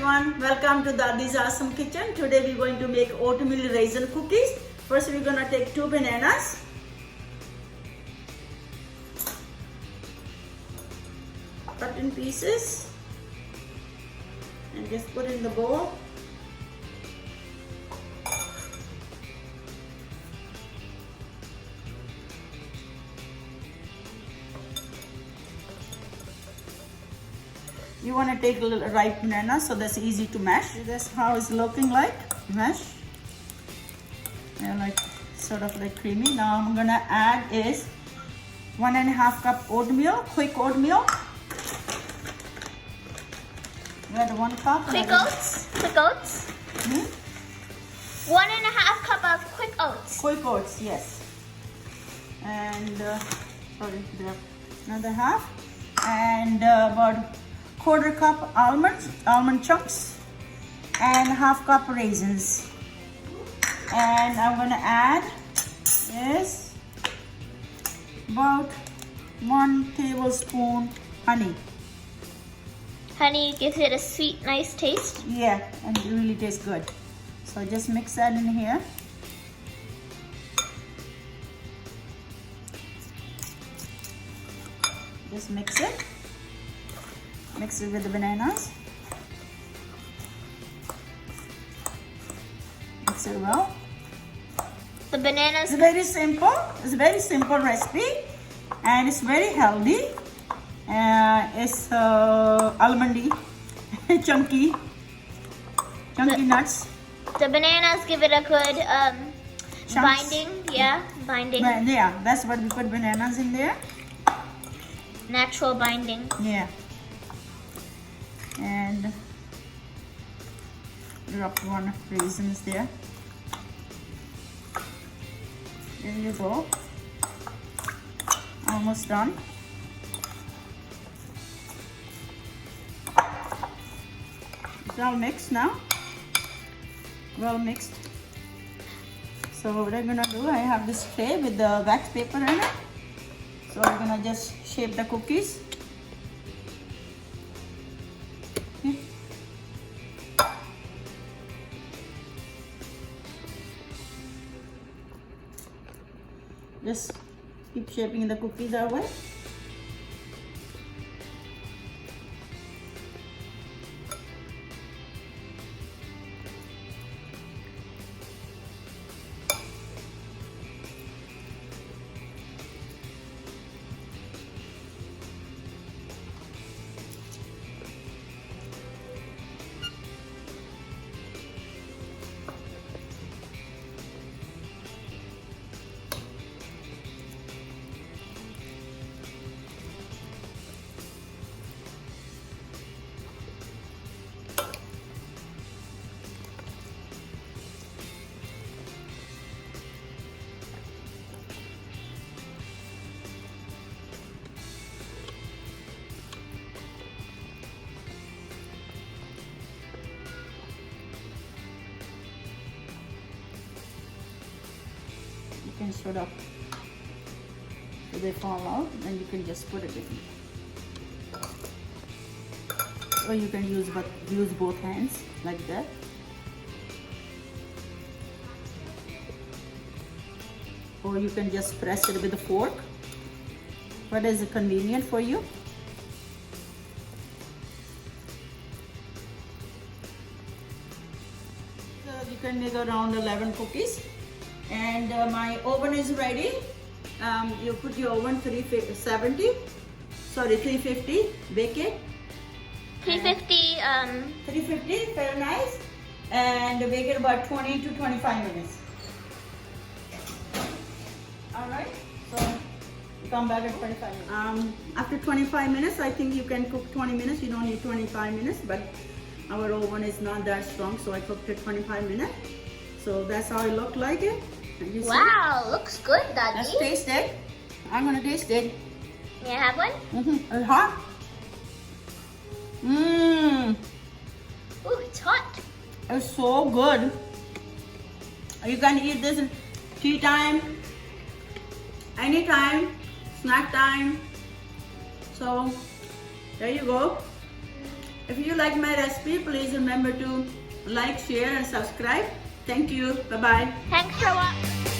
everyone, welcome to Dadi's Awesome Kitchen. Today we're going to make oatmeal raisin cookies. First we're going to take 2 bananas. Cut in pieces and just put in the bowl. You want to take a little ripe banana so that's easy to mash. That's how it's looking like. Mash. Yeah, like sort of like creamy. Now I'm gonna add is 1.5 cup oatmeal, quick oatmeal. You add 1 cup. Quick oats. Quick oats. 1.5 cup of quick oats. Quick oats, yes. And sorry, there another half. And about 1/4 cup almond chunks, and 1/2 cup raisins. And I'm gonna add is about 1 tablespoon honey. Honey gives it a sweet, nice taste. Yeah, and it really tastes good. So just mix that in here. Just mix it. Mix it with the bananas. Mix it well. The bananas. It's very simple. It's a very simple recipe, and it's very healthy. It's almondy, chunky nuts. The bananas give it a good binding. Yeah, binding. Yeah, that's what we put bananas in there. Natural binding. Yeah. And drop 1 raisins there. There you go. Almost done. It's all mixed now. Well mixed. So what I'm gonna do, I have this tray with the wax paper in it. So I'm gonna just shape the cookies. Just keep shaping the cookies that way. You can sort of, so they fall out, and you can just put it in. Or you can use both hands like that. Or you can just press it with a fork. What is convenient for you? So you can make around 11 cookies. And my oven is ready. You put your oven 350, bake it. 350. 350 Fahrenheit, and bake it about 20 to 25 minutes. All right. So you come back at 25 minutes. After 25 minutes, I think you can cook 20 minutes. You don't need 25 minutes, but our oven is not that strong, so I cooked it 25 minutes. So that's how it looked like it. Wow, looks good, Daddy. Let's taste it. I'm gonna taste it. May I have one? It's hot. Ooh, it's hot. It's so good. You can eat this in tea time, anytime, snack time. So there you go. If you like my recipe, please remember to like, share, and subscribe. Thank you. Bye-bye. Thanks for watching.